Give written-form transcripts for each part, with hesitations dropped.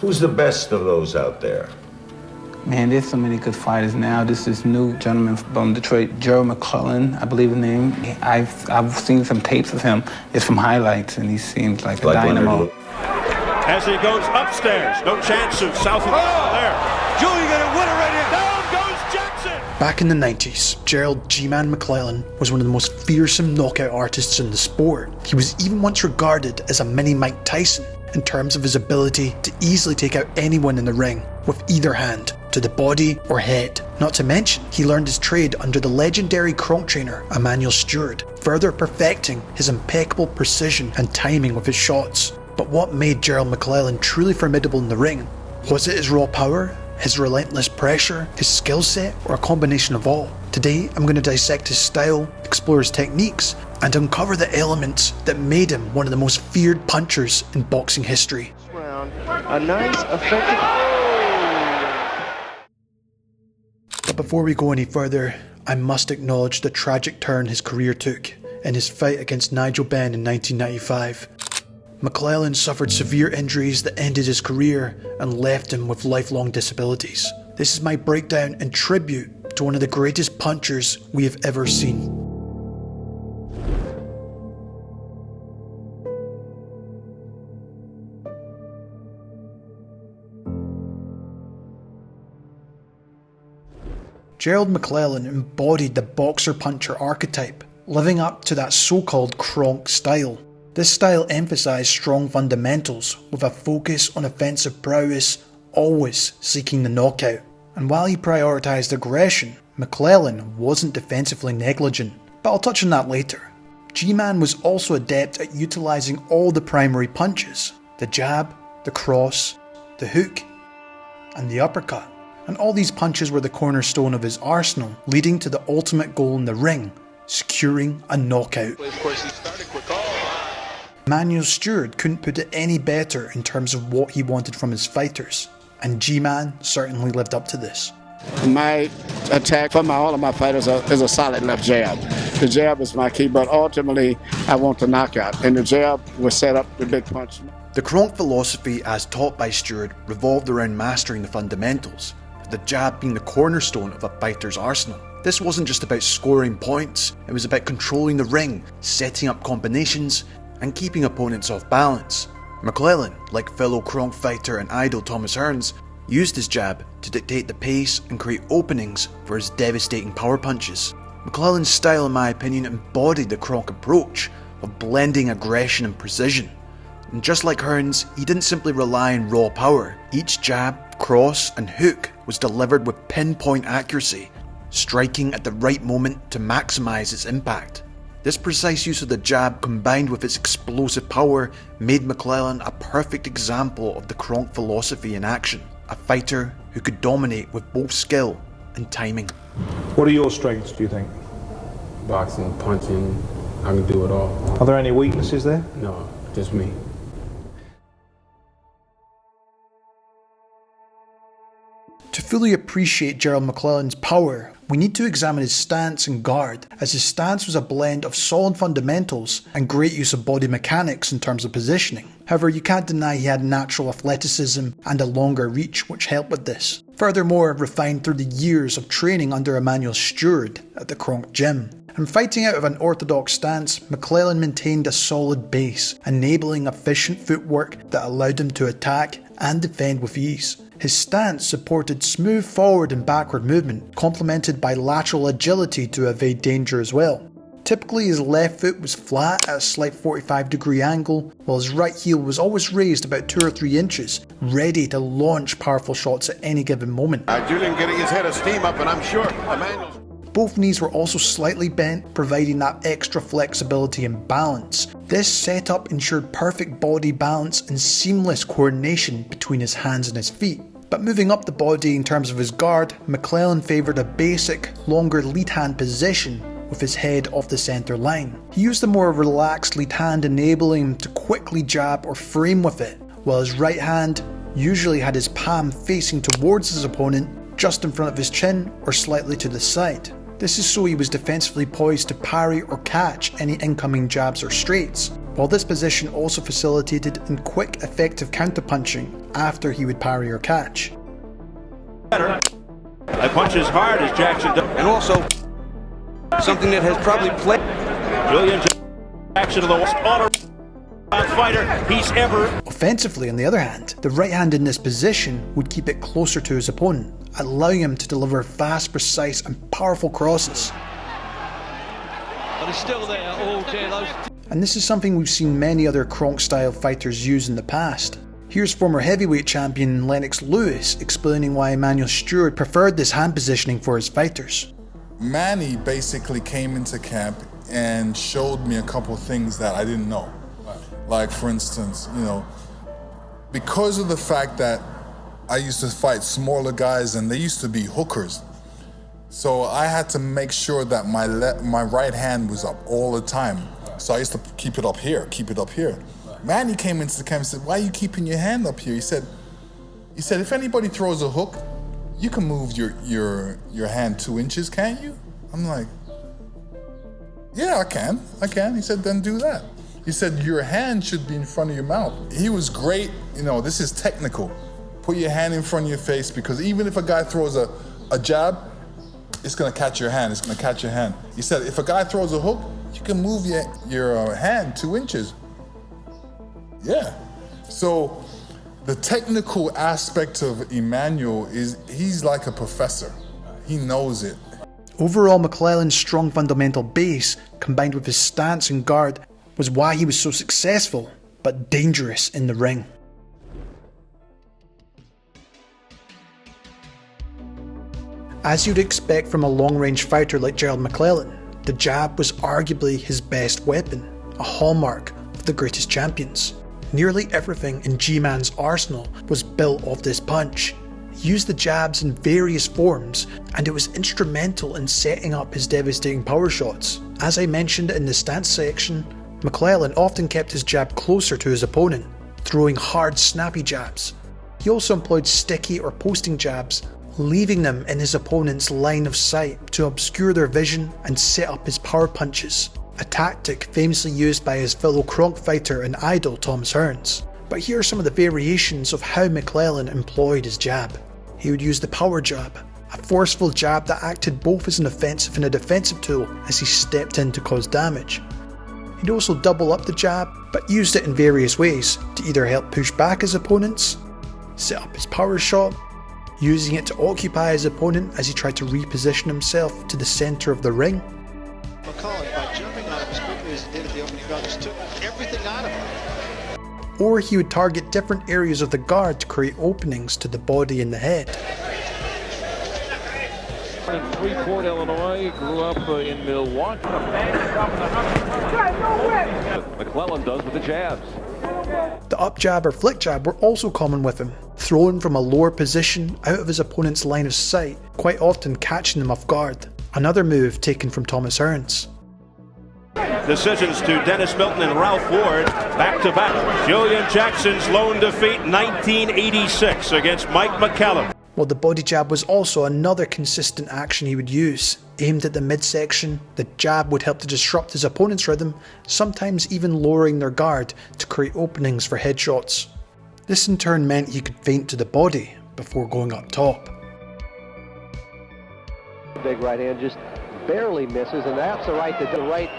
Who's the best of those out there? Man, there's so many good fighters now. This is new gentleman from Detroit, Gerald McClellan, I believe the name. I've seen some tapes of him. It's from highlights, and he seems like a dynamo. As he goes upstairs, no chance of south of there. Julie gonna win it right here. Down goes Jackson. Back in the 90s, Gerald G-Man McClellan was one of the most fearsome knockout artists in the sport. He was even once regarded as a mini Mike Tyson in terms of his ability to easily take out anyone in the ring with either hand, to the body or head. Not to mention, he learned his trade under the legendary Kronk trainer Emanuel Stewart, further perfecting his impeccable precision and timing with his shots. But what made Gerald McClellan truly formidable in the ring? Was it his raw power, his relentless pressure, his skill set, or a combination of all? Today, I'm going to dissect his style, explore his techniques, and uncover the elements that made him one of the most feared punchers in boxing history. A nice, effective... But before we go any further, I must acknowledge the tragic turn his career took in his fight against Nigel Benn in 1995. McClellan suffered severe injuries that ended his career and left him with lifelong disabilities. This is my breakdown and tribute to one of the greatest punchers we have ever seen. Gerald McClellan embodied the boxer-puncher archetype, living up to that so-called Kronk style. This style emphasised strong fundamentals with a focus on offensive prowess, always seeking the knockout. And while he prioritised aggression, McClellan wasn't defensively negligent, but I'll touch on that later. G-Man was also adept at utilising all the primary punches: the jab, the cross, the hook, and the uppercut. And all these punches were the cornerstone of his arsenal, leading to the ultimate goal in the ring: securing a knockout. Emanuel Stewart couldn't put it any better in terms of what he wanted from his fighters, and G-Man certainly lived up to this. My attack for all of my fighters is a solid left jab. The jab is my key, but ultimately I want the knockout, and the jab will set up the big punch. The Kronk philosophy, as taught by Stewart, revolved around mastering the fundamentals, the jab being the cornerstone of a fighter's arsenal. This wasn't just about scoring points, it was about controlling the ring, setting up combinations, and keeping opponents off balance. McClellan, like fellow Kronk fighter and idol Thomas Hearns, used his jab to dictate the pace and create openings for his devastating power punches. McClellan's style, in my opinion, embodied the Kronk approach of blending aggression and precision. And just like Hearns, he didn't simply rely on raw power. Each jab, cross, and hook was delivered with pinpoint accuracy, striking at the right moment to maximise its impact. This precise use of the jab, combined with its explosive power, made McClellan a perfect example of the Kronk philosophy in action. A fighter who could dominate with both skill and timing. What are your strengths, do you think? Boxing, punching, I can do it all. Are there any weaknesses there? No, just me. To fully appreciate Gerald McClellan's power, we need to examine his stance and guard, as his stance was a blend of solid fundamentals and great use of body mechanics in terms of positioning. However, you can't deny he had natural athleticism and a longer reach which helped with this. Furthermore, refined through the years of training under Emanuel Stewart at the Kronk Gym. And fighting out of an orthodox stance, McClellan maintained a solid base, enabling efficient footwork that allowed him to attack and defend with ease. His stance supported smooth forward and backward movement, complemented by lateral agility to evade danger as well. Typically, his left foot was flat at a slight 45-degree angle, while his right heel was always raised about 2 or 3 inches, ready to launch powerful shots at any given moment. Julian getting his head of steam up, and I'm sure Emmanuel's... Both knees were also slightly bent, providing that extra flexibility and balance. This setup ensured perfect body balance and seamless coordination between his hands and his feet. But moving up the body in terms of his guard, McClellan favoured a basic, longer lead hand position with his head off the centre line. He used a more relaxed lead hand, enabling him to quickly jab or frame with it, while his right hand usually had his palm facing towards his opponent, just in front of his chin or slightly to the side. This is so he was defensively poised to parry or catch any incoming jabs or straights. while this position also facilitated in quick, effective counterpunching after he would parry or catch. I punch as hard as Jackson does. And also, something that has probably played. Julian Jackson, the most all-around fighter he's ever. Offensively, on the other hand, the right hand in this position would keep it closer to his opponent, allowing him to deliver fast, precise and powerful crosses. But he's still there all day. And this is something we've seen many other Kronk-style fighters use in the past. Here's former heavyweight champion Lennox Lewis explaining why Emanuel Stewart preferred this hand positioning for his fighters. Manny basically came into camp and showed me a couple of things that I didn't know. Like, for instance, because of the fact that I used to fight smaller guys and they used to be hookers, so I had to make sure that my right hand was up all the time. So I used to keep it up here, Manny came into the camp and said, "Why are you keeping your hand up here?" He said, "If anybody throws a hook, you can move your hand 2 inches, can't you?" I'm like, "Yeah, I can." He said, "Then do that." He said, "Your hand should be in front of your mouth." He was great. This is technical. Put your hand in front of your face, because even if a guy throws a jab, it's gonna catch your hand. He said, if a guy throws a hook, you can move your hand 2 inches. Yeah. So the technical aspect of Emanuel he's like a professor. He knows it. Overall, Mclellan's strong fundamental base, combined with his stance and guard, was why he was so successful, but dangerous in the ring. As you'd expect from a long-range fighter like Gerald McClellan, the jab was arguably his best weapon, a hallmark of the greatest champions. Nearly everything in G-Man's arsenal was built off this punch. He used the jabs in various forms, and it was instrumental in setting up his devastating power shots. As I mentioned in the stance section, Mclellan often kept his jab closer to his opponent, throwing hard, snappy jabs. He also employed sticky or posting jabs, leaving them in his opponent's line of sight to obscure their vision and set up his power punches, a tactic famously used by his fellow Kronk fighter and idol Thomas Hearns. But here are some of the variations of how Mclellan employed his jab. He would use the power jab, a forceful jab that acted both as an offensive and a defensive tool as he stepped in to cause damage. He'd also double up the jab, but used it in various ways to either help push back his opponents, set up his power shot, using it to occupy his opponent as he tried to reposition himself to the centre of the ring. McClellan, by jumping on him as quickly as he did at the opening round, just took everything out of him. Or he would target different areas of the guard to create openings to the body and the head. In Freeport, Illinois, grew up in Milwaukee. McClellan does with the jabs. The up jab or flick jab were also common with him, thrown from a lower position out of his opponent's line of sight, quite often catching them off guard. Another move taken from Thomas Hearns. Decisions to Dennis Milton and Ralph Ward, back to back. Julian Jackson's lone defeat, 1986 against Mclellan. While the body jab was also another consistent action he would use. Aimed at the midsection, the jab would help to disrupt his opponent's rhythm, sometimes even lowering their guard to create openings for headshots. This in turn meant he could feint to the body before going up top. Big right hand just barely misses, and that's the right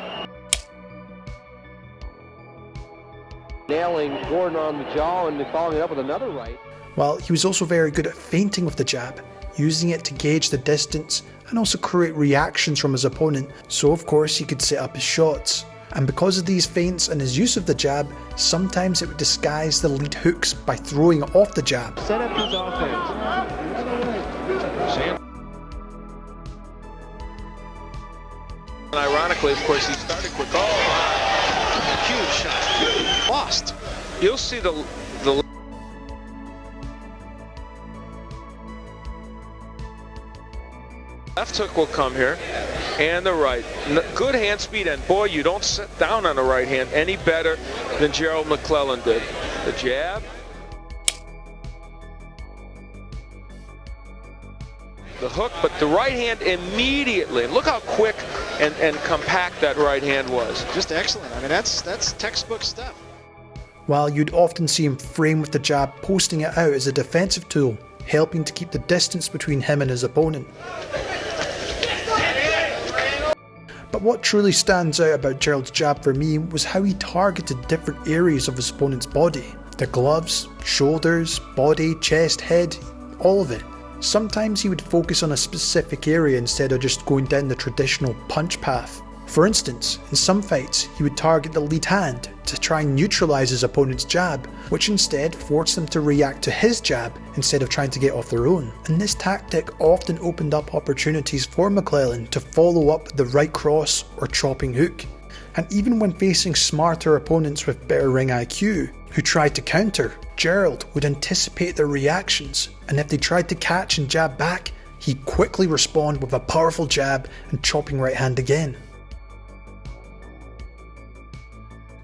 nailing Gordon on the jaw and following it up with another right. While he was also very good at feinting with the jab, using it to gauge the distance and also create reactions from his opponent, so of course he could set up his shots. And because of these feints and his use of the jab, sometimes it would disguise the lead hooks by throwing it off the jab. Set up his offense. And ironically, of course, he started quick. Oh, huge shot. Lost. You'll see the left hook will come here, and the right. Good hand speed, and boy, you don't sit down on the right hand any better than Gerald McClellan did. The jab, the hook, but the right hand immediately. Look how quick and compact that right hand was. Just excellent. I mean, that's textbook stuff. While you'd often see him frame with the jab, posting it out as a defensive tool, helping to keep the distance between him and his opponent. But what truly stands out about Gerald's jab for me was how he targeted different areas of his opponent's body. The gloves, shoulders, body, chest, head, all of it. Sometimes he would focus on a specific area instead of just going down the traditional punch path. For instance, in some fights, he would target the lead hand to try and neutralise his opponent's jab, which instead forced them to react to his jab instead of trying to get off their own. And this tactic often opened up opportunities for Mclellan to follow up with the right cross or chopping hook. And even when facing smarter opponents with better ring IQ, who tried to counter, Gerald would anticipate their reactions, and if they tried to catch and jab back, he'd quickly respond with a powerful jab and chopping right hand again.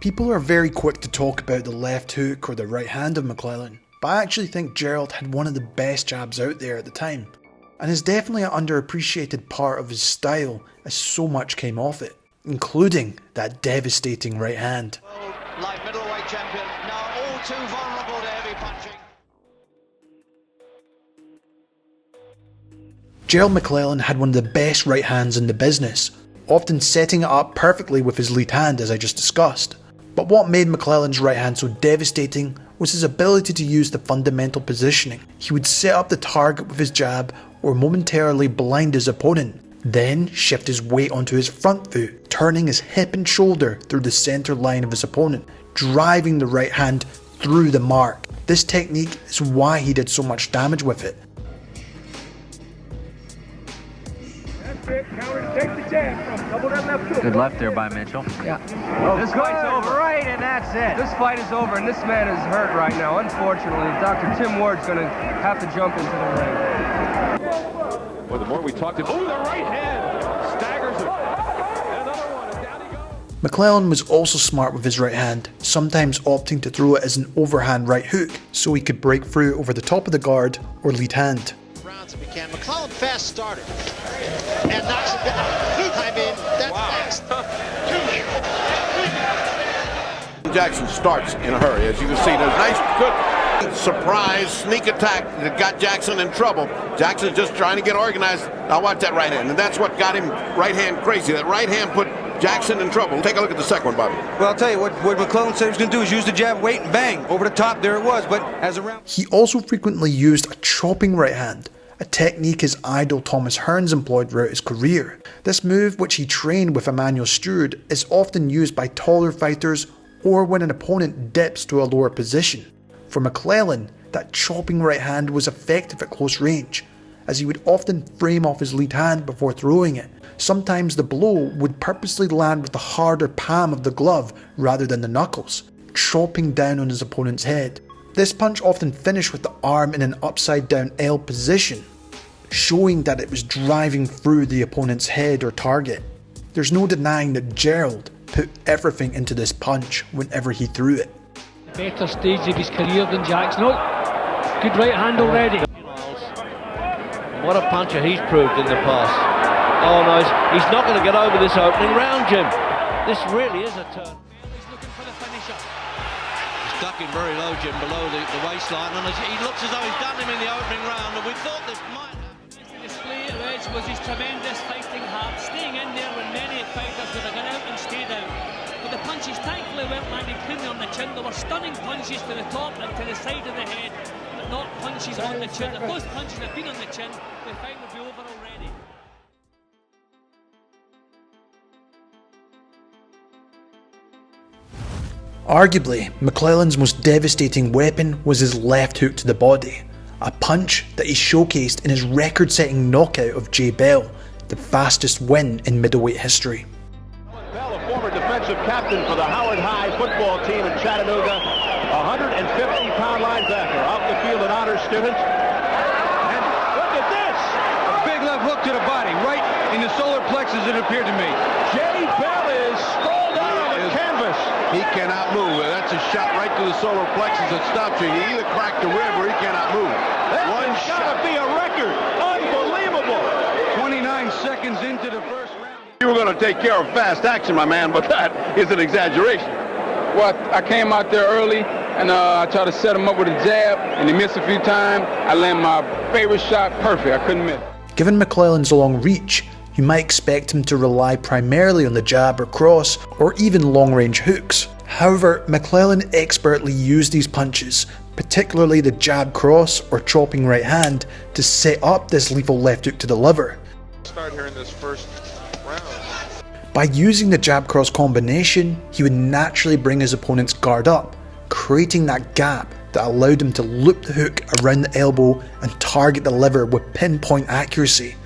People are very quick to talk about the left hook or the right hand of Mclellan, but I actually think Gerald had one of the best jabs out there at the time, and is definitely an underappreciated part of his style as so much came off it, including that devastating right hand. Light middleweight champion, now all too vulnerable to heavy punching. Gerald McClellan had one of the best right hands in the business, often setting it up perfectly with his lead hand as I just discussed. But what made McClellan's right hand so devastating was his ability to use the fundamental positioning. He would set up the target with his jab or momentarily blind his opponent, then shift his weight onto his front foot, turning his hip and shoulder through the centre line of his opponent, driving the right hand through the mark. This technique is why he did so much damage with it. Good left there by Mitchell. Yeah. This fight's over. Right, and that's it. This fight is over, and this man is hurt right now. Unfortunately, Dr. Tim Ward's going to have to jump into the ring. Well, the more we talk to him, the right hand staggers him. Another one, and down he goes. McClellan was also smart with his right hand, sometimes opting to throw it as an overhand right hook, so he could break through over the top of the guard or lead hand. Rounds if he can. McClellan fast started and knocks him down. I mean, that's fast. Jackson starts in a hurry, as you can see. There's nice, good surprise sneak attack that got Jackson in trouble. Jackson's just trying to get organized. Now watch that right hand, and that's what got him right hand crazy. That right hand put Jackson in trouble. Take a look at the second one, Bobby. Well, I'll tell you what McClellan said he was going to do is use the jab, wait, and bang. Over the top, there it was. But as a round... He also frequently used a chopping right hand, a technique his idol Thomas Hearns employed throughout his career. This move, which he trained with Emanuel Stewart, is often used by taller fighters or when an opponent dips to a lower position. For McClellan, that chopping right hand was effective at close range, as he would often frame off his lead hand before throwing it. Sometimes the blow would purposely land with the harder palm of the glove rather than the knuckles, chopping down on his opponent's head. This punch often finished with the arm in an upside down L position, showing that it was driving through the opponent's head or target. There's no denying that Gerald put everything into this punch whenever he threw it. Better stage of his career than Jackson. Oh, good right hand already. What a puncher he's proved in the past. Oh no, he's not going to get over this opening round, Jim. This really is a turn. He's looking for the finisher. He's ducking very low, Jim, below the waistline, and he looks as though he's done him in the opening round, and we thought this might happen. The display at Edge was his tremendous fighting heart, staying in there when many fighters would have gone out and stayed out. But the punches thankfully went landing cleanly on the chin. There were stunning punches to the top and to the side of the head, but not punches on the chin. If those punches had been on the chin, the fight would be over already. Arguably, McClellan's most devastating weapon was his left hook to the body, a punch that he showcased in his record-setting knockout of Jay Bell, the fastest win in middleweight history. Bell, a former defensive captain for the Howard High football team in Chattanooga, 150-pound linebacker, off the field an honor student. And look at this! A big left hook to the body, right in the solar plexus it appeared to me. Jay Bell is sprawled out on the canvas. He cannot move. That's a shot right to the solar plexus that stops you. He either cracked the rib or he cannot move. One shot to be a record. Unbelievable. 29 seconds into the first round. You were going to to take care of fast action, my man, but that is an exaggeration. Well, I came out there early, and I tried to set him up with a jab, and he missed a few times. I landed my favorite shot perfect. I couldn't miss. Given McLellan's long reach, you might expect him to rely primarily on the jab or cross, or even long-range hooks. However, McLellan expertly used these punches, particularly the jab cross or chopping right hand, to set up this lethal left hook to the liver. Start here in this first round. By using the jab cross combination, he would naturally bring his opponent's guard up, creating that gap that allowed him to loop the hook around the elbow and target the liver with pinpoint accuracy.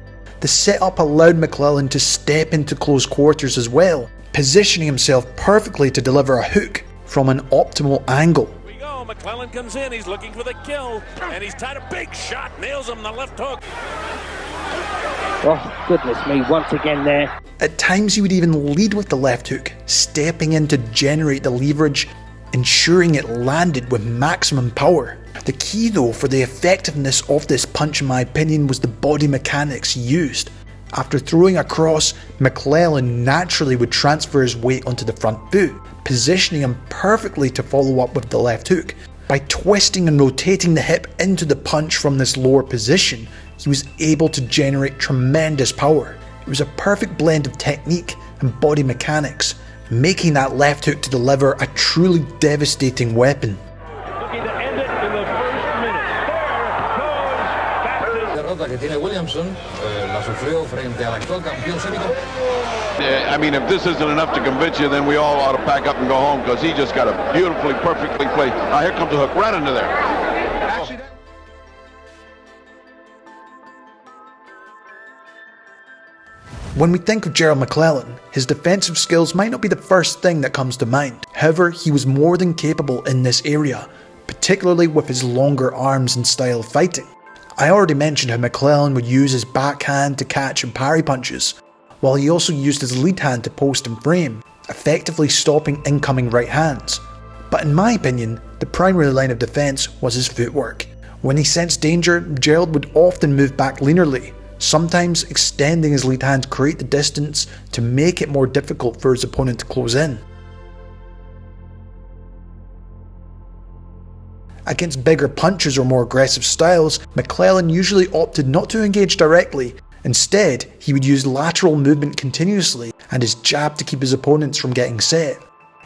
The setup allowed McLellan to step into close quarters as well, positioning himself perfectly to deliver a hook from an optimal angle. Here we go, McLellan comes in, he's looking for the kill, and he's tied a big shot, nails him the left hook. Oh, goodness me, once again there. At times he would even lead with the left hook, stepping in to generate the leverage, ensuring it landed with maximum power. The key though for the effectiveness of this punch in my opinion was the body mechanics used. After throwing a cross, McLellan naturally would transfer his weight onto the front foot, positioning him perfectly to follow up with the left hook. By twisting and rotating the hip into the punch from this lower position, he was able to generate tremendous power. It was a perfect blend of technique and body mechanics, making that left hook to the liver a truly devastating weapon. I mean, if this isn't enough to convince you, then we all ought to pack up and go home, because he just got a beautifully, perfectly placed. Now here comes the hook right into there. When we think of Gerald McClellan, his defensive skills might not be the first thing that comes to mind. However, he was more than capable in this area, particularly with his longer arms and style of fighting. I already mentioned how McClellan would use his backhand to catch and parry punches, while he also used his lead hand to post and frame, effectively stopping incoming right hands. But in my opinion, the primary line of defense was his footwork. When he sensed danger, Gerald would often move back linearly, sometimes extending his lead hand to create the distance to make it more difficult for his opponent to close in. Against bigger punches or more aggressive styles, McClellan usually opted not to engage directly. Instead, he would use lateral movement continuously and his jab to keep his opponents from getting set.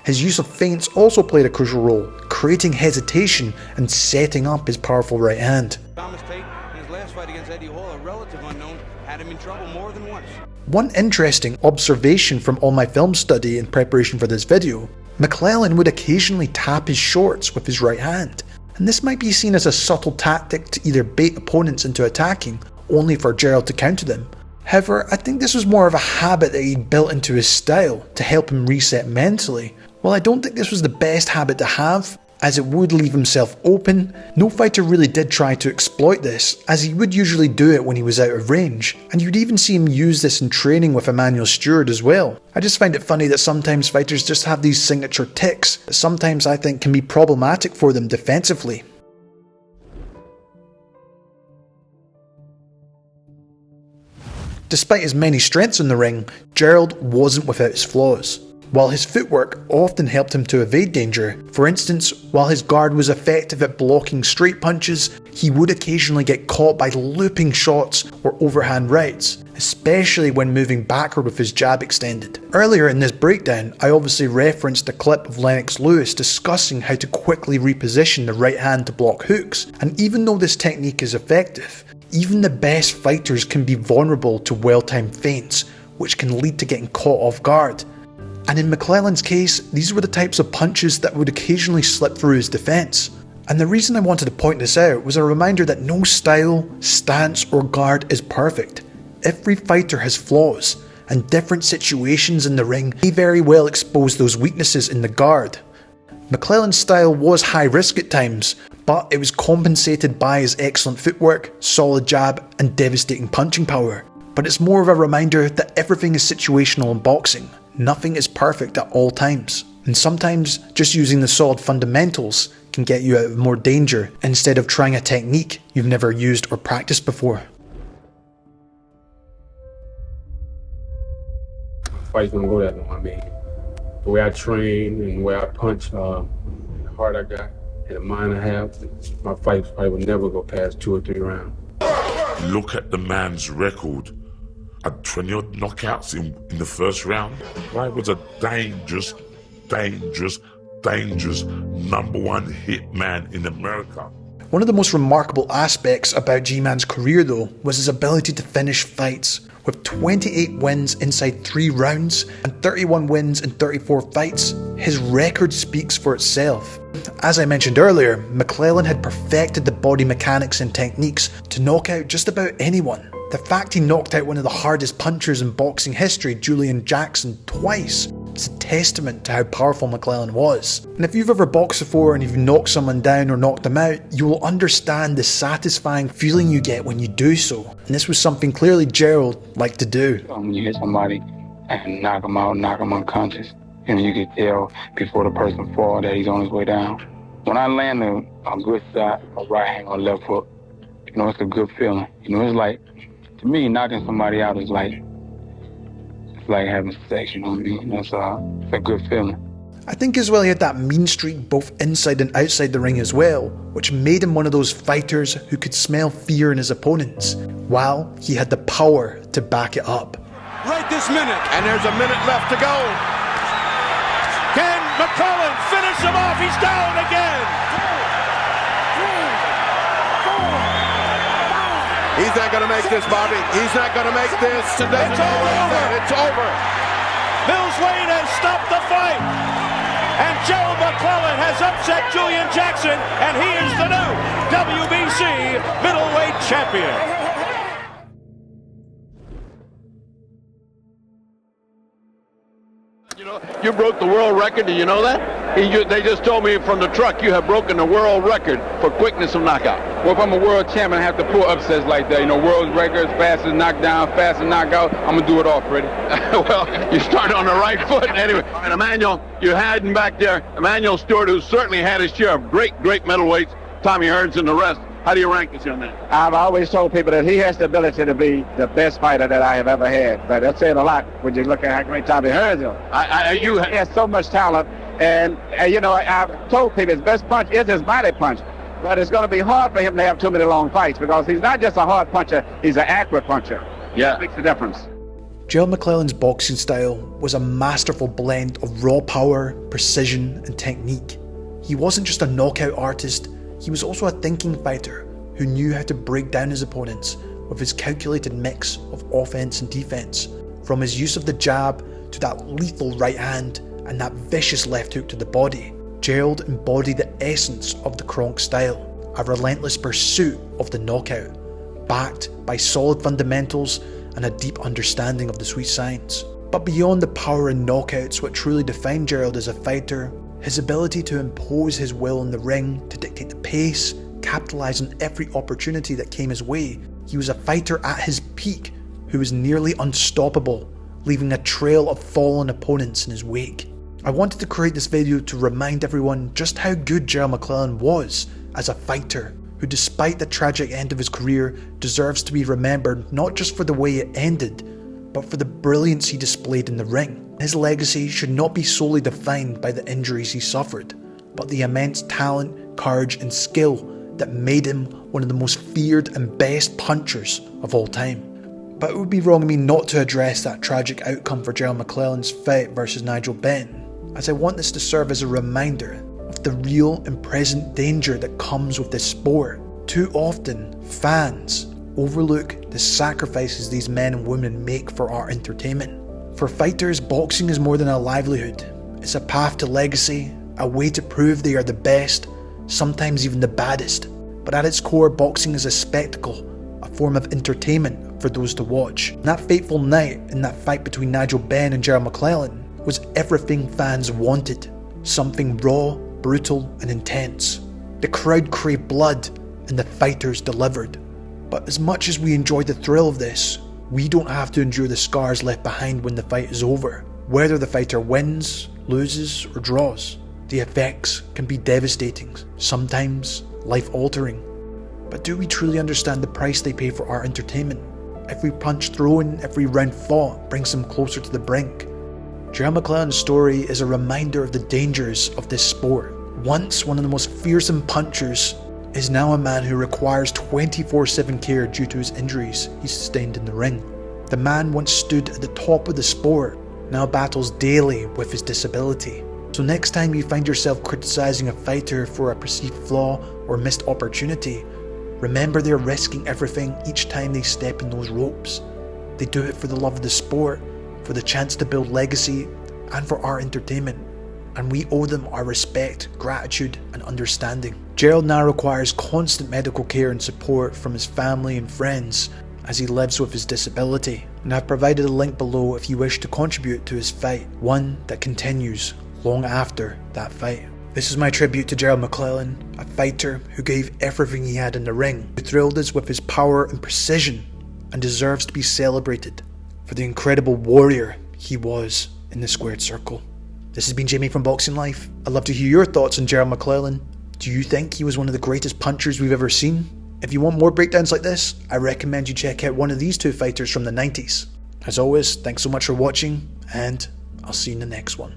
His use of feints also played a crucial role, creating hesitation and setting up his powerful right hand. One interesting observation from all my film study in preparation for this video, McClellan would occasionally tap his shorts with his right hand, and this might be seen as a subtle tactic to either bait opponents into attacking, only for Gerald to counter them. However, I think this was more of a habit that he built into his style to help him reset mentally. While I don't think this was the best habit to have, as it would leave himself open, no fighter really did try to exploit this, as he would usually do it when he was out of range, and you'd even see him use this in training with Emmanuel Stewart as well. I just find it funny that sometimes fighters just have these signature tics that sometimes I think can be problematic for them defensively. Despite his many strengths in the ring, Gerald wasn't without his flaws. While his footwork often helped him to evade danger, for instance, while his guard was effective at blocking straight punches, he would occasionally get caught by looping shots or overhand rights, especially when moving backward with his jab extended. Earlier in this breakdown, I obviously referenced a clip of Lennox Lewis discussing how to quickly reposition the right hand to block hooks, and even though this technique is effective, even the best fighters can be vulnerable to well-timed feints, which can lead to getting caught off guard. And in McClellan's case, these were the types of punches that would occasionally slip through his defense. And the reason I wanted to point this out was a reminder that no style, stance, or guard is perfect. Every fighter has flaws, and different situations in the ring may very well expose those weaknesses in the guard. McClellan's style was high risk at times, but it was compensated by his excellent footwork, solid jab, and devastating punching power. But it's more of a reminder that everything is situational in boxing. Nothing is perfect at all times, and sometimes just using the solid fundamentals can get you out of more danger instead of trying a technique you've never used or practiced before. fight's gonna go that long. I mean, the way I train and the way I punch, the heart I got, and the mind I have, my fights probably will never go past 2 or 3 rounds. Look at the man's record. Had 20 odd knockouts in the first round. Guy was a dangerous #1 hit man in America. One of the most remarkable aspects about G-Man's career, though, was his ability to finish fights. With 28 wins inside 3 rounds and 31 wins in 34 fights, his record speaks for itself. As I mentioned earlier, McLellan had perfected the body mechanics and techniques to knock out just about anyone. The fact he knocked out one of the hardest punchers in boxing history, Julian Jackson, twice, is a testament to how powerful McLellan was. And if you've ever boxed before and you've knocked someone down or knocked them out, you will understand the satisfying feeling you get when you do so. And this was something clearly Gerald liked to do. When you hit somebody and knock them out, knock them unconscious, and you can tell before the person falls that he's on his way down. When I land a good shot, a right hand or left hook, you know, it's a good feeling. You know, it's like, to me, knocking somebody out is like, it's like having sex, you know what I mean? It's a good feeling. I think as well he had that mean streak both inside and outside the ring as well, which made him one of those fighters who could smell fear in his opponents, while he had the power to back it up. Right this minute. And there's a minute left to go. Can McClellan finish him off? He's down again. He's not going to make this, Bobby. He's not going to make this. It's over. It's over. Mills Lane has stopped the fight. And Gerald McClellan has upset Julian Jackson, and he is the new WBC middleweight champion. You broke the world record. Do you know that? They just told me from the truck you have broken the world record for quickness of knockout. Well, if I'm a world champion, I have to pull upsets like that. You know, world records, fastest knockdown, fastest knockout. I'm going to do it all, Freddie. Well, you start on the right foot anyway. And Emmanuel, you're hiding back there. Emmanuel Stewart, who certainly had his share of great middleweights, Tommy Hearns and the rest. How do you rank this young man? I've always told people that he has the ability to be the best fighter that I have ever had. But that's saying a lot when you look at how great Tommy Hearns is. He has so much talent. And you know, I've told people his best punch is his body punch. But it's going to be hard for him to have too many long fights because he's not just a hard puncher, he's an accurate puncher. Yeah. It makes a difference. Gerald McClellan's boxing style was a masterful blend of raw power, precision, and technique. He wasn't just a knockout artist, he was also a thinking fighter who knew how to break down his opponents with his calculated mix of offense and defense. From his use of the jab to that lethal right hand and that vicious left hook to the body, Gerald embodied the essence of the Kronk style, a relentless pursuit of the knockout, backed by solid fundamentals and a deep understanding of the sweet science. But beyond the power and knockouts, what truly defined Gerald as a fighter, his ability to impose his will in the ring, to dictate the pace, capitalise on every opportunity that came his way. He was a fighter at his peak who was nearly unstoppable, leaving a trail of fallen opponents in his wake. I wanted to create this video to remind everyone just how good Gerald McClellan was as a fighter, who despite the tragic end of his career deserves to be remembered not just for the way it ended, but for the brilliance he displayed in the ring. His legacy should not be solely defined by the injuries he suffered, but the immense talent, courage and skill that made him one of the most feared and best punchers of all time. But it would be wrong of me not to address that tragic outcome for Gerald McClellan's fight versus Nigel Benn, as I want this to serve as a reminder of the real and present danger that comes with this sport. Too often, fans overlook the sacrifices these men and women make for our entertainment. For fighters, boxing is more than a livelihood. It's a path to legacy, a way to prove they are the best, sometimes even the baddest. But at its core, boxing is a spectacle, a form of entertainment for those to watch. And that fateful night in that fight between Nigel Benn and Gerald McClellan was everything fans wanted. Something raw, brutal and intense. The crowd craved blood and the fighters delivered. But as much as we enjoy the thrill of this, we don't have to endure the scars left behind when the fight is over. Whether the fighter wins, loses or draws, the effects can be devastating, sometimes life-altering. But do we truly understand the price they pay for our entertainment? Every punch thrown, every round fought brings them closer to the brink. Gerald McClellan's story is a reminder of the dangers of this sport. Once one of the most fearsome punchers is now a man who requires 24/7 care due to his injuries he sustained in the ring. The man once stood at the top of the sport, now battles daily with his disability. So next time you find yourself criticizing a fighter for a perceived flaw or missed opportunity, remember they're risking everything each time they step in those ropes. They do it for the love of the sport, for the chance to build legacy, and for our entertainment. And we owe them our respect, gratitude, and understanding. Gerald now requires constant medical care and support from his family and friends as he lives with his disability. And I've provided a link below if you wish to contribute to his fight, one that continues long after that fight. This is my tribute to Gerald McClellan, a fighter who gave everything he had in the ring, who thrilled us with his power and precision, and deserves to be celebrated for the incredible warrior he was in the squared circle. This has been Jamie from Boxing Life. I'd love to hear your thoughts on Gerald McClellan. Do you think he was one of the greatest punchers we've ever seen? If you want more breakdowns like this, I recommend you check out one of these two fighters from the 90s. As always, thanks so much for watching, and I'll see you in the next one.